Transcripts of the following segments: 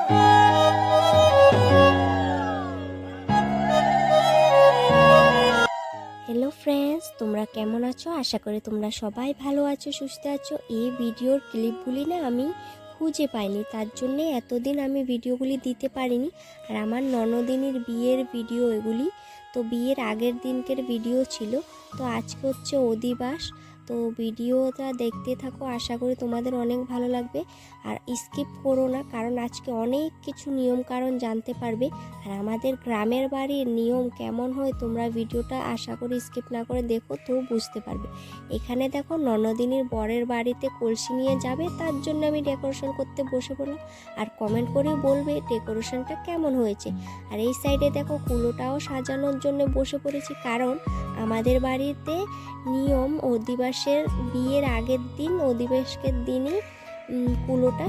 Hello friends, তোমরা কেমন আছো? আশা করি তোমরা সবাই ভালো আছো, সুস্থ আছো। এই ভিডিওর ক্লিপগুলি না আমি খুঁজে পাইনি, তার জন্যে এতদিন আমি ভিডিওগুলি দিতে পারিনি। আর আমার ননদিনীর বিয়ের ভিডিও এগুলি, তো বিয়ের আগের দিনকের ভিডিও ছিল। তো আজকে হচ্ছে অধিবাস, তো ভিডিওটা দেখতে থাকো, আশা করি তোমাদের অনেক ভালো লাগবে। আর স্কিপ করো না, কারণ আজকে অনেক কিছু নিয়ম কারণ জানতে পারবে। আর আমাদের গ্রামের বাড়ির নিয়ম কেমন হয় তোমরা ভিডিওটা আশা করি স্কিপ না করে দেখো, তো বুঝতে পারবে। এখানে দেখো ননদিনীর বরের বাড়িতে কলসি নিয়ে যাবে, তার জন্য আমি ডেকোরেশন করতে বসে পড়লাম। আর কমেন্ট করে বলবে ডেকোরেশনটা কেমন হয়েছে। আর এই সাইডে দেখো কুলোটাও সাজানোর জন্য বসে পড়েছি, কারণ আমাদের বাড়িতে নিয়ম অধিবাসের বিয়ের আগের দিন, অধিবাসের দিনই কুলোটা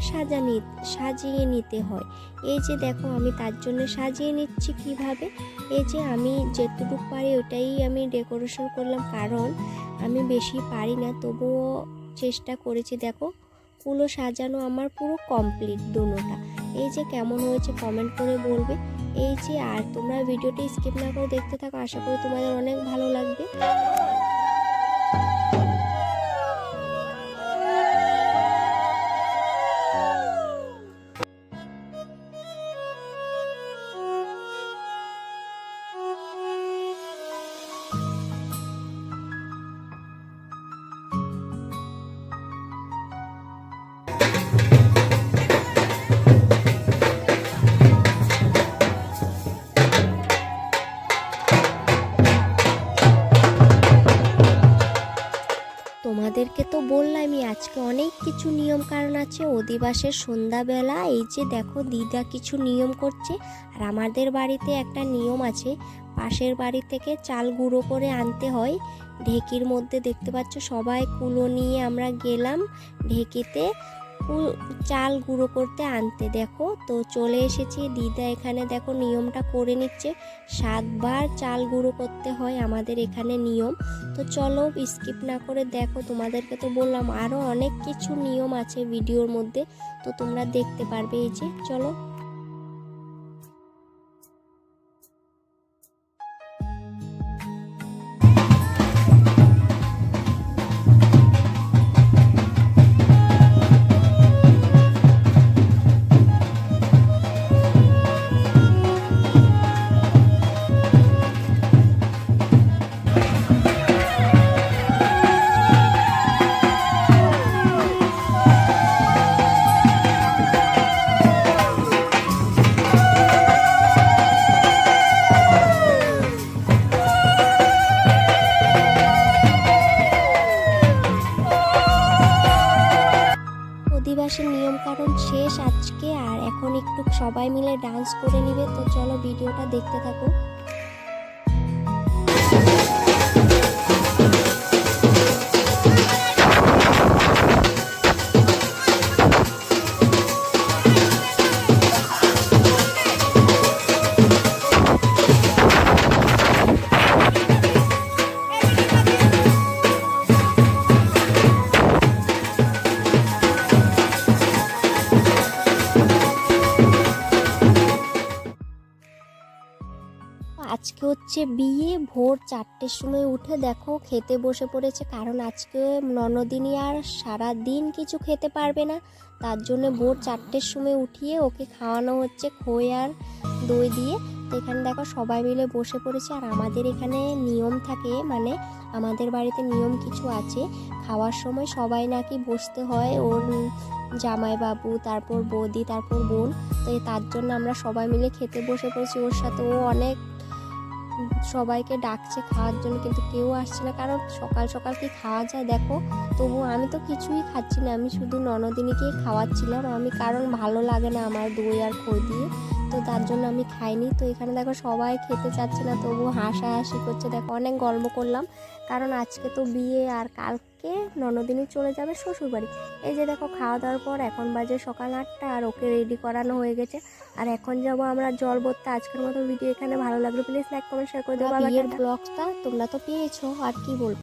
সাজিয়ে নিতে হয়। এই যে দেখো আমি তার জন্য সাজিয়ে নিচ্ছি কিভাবে। এই যে আমি যেটুকু পারি ওটাই আমি ডেকোরেশন করলাম, কারণ আমি বেশি পারি না, তবুও চেষ্টা করেছি। দেখো কুলো সাজানো আমার পুরো কমপ্লিট দুটোটা। এই যে কেমন হয়েছে কমেন্ট করে বলবে। এই যে, আর তোমরা ভিডিওটি স্কিপ না করে দেখতে থাকো, আশা করি তোমাদের অনেক ভালো লাগবে। তোমাদেরকে তো বললামই আজকে অনেক কিছু নিয়ম কারণ আছে অধিবাসের সন্ধ্যাবেলা। এই যে দেখো দিদা কিছু নিয়ম করছে। আর আমাদের বাড়িতে একটা নিয়ম আছে, পাশের বাড়ি থেকে চাল গুঁড়ো করে আনতে হয় ঢেকির মধ্যে। দেখতে পাচ্ছ সবাই কুলো নিয়ে আমরা গেলাম ঢেকিতে চাল গুঁড়ো করতে আনতে। দেখো তো চলে এসেছি, দিদা এখানে দেখো নিয়মটা করে নিচ্ছে। 7 বার চাল গুঁড়ো করতে হয় আমাদের এখানে নিয়ম। তো চলো স্কিপ না করে দেখো, তোমাদেরকে তো বললাম আরও অনেক কিছু নিয়ম আছে ভিডিওর মধ্যে, তো তোমরা দেখতে পারবে। এই যে চলো। অধিবাসের নিয়ম কারণ শেষ আজকে, আর এখন একটু সবাই মিলে ডান্স করে নিবে। তো চলো ভিডিওটা দেখতে থাকো। আজকে হচ্ছে বিয়ে, ভোর 4টের সময় উঠে দেখো খেতে বসে পড়েছে, কারণ আজকে ননদিনী আর সারা দিন কিছু খেতে পারবে না, তার জন্য ভোর 4টের সময় উঠিয়ে ওকে খাওয়ানো হচ্ছে খই আর দই দিয়ে। তো এখানে দেখো সবাই মিলে বসে পড়েছে। আর আমাদের এখানে নিয়ম থাকে, মানে আমাদের বাড়িতে নিয়ম কিছু আছে, খাওয়ার সময় সবাই নাকি বসতে হয়, ওর জামাইবাবু, তারপর বৌদি, তারপর বোন। তো তার জন্য আমরা সবাই মিলে খেতে বসে পড়েছি ওর সাথে। ও অনেক সবাইকে ডাকছে খাওয়ার জন্য, কিন্তু কেউ আসছে না, কারণ সকাল সকাল কি খাওয়া যায় দেখো। তবু আমি তো কিছুই খাচ্ছি না, আমি শুধু ননদিনীকেই খাওয়াচ্ছিলাম আমি, কারণ ভালো লাগে না আমার দই আর খই দিয়ে, তো তার জন্য আমি খাইনি। তো এখানে দেখো সবাই খেতে চাচ্ছে না, তবু হাসাহাসি করছে। দেখো অনেক গল্প করলাম, কারণ আজকে তো বিয়ে, আর কালকে ননদিনী চলে যাবে শ্বশুরবাড়ি। এই যে দেখো খাওয়া দাওয়ার পর এখন বাজে সকাল 8টা, আর ওকে রেডি করানো হয়ে গেছে। আর এখন যাবো আমরা জল ভরতে। আজকের মতো ভিডিও এখানে ভালো লাগলো প্লিজ লাইক কমেন্ট শেয়ার করে দেবো। বিয়ের ব্লগটা তোমরা তো পেয়েছো, আর কি বলবো।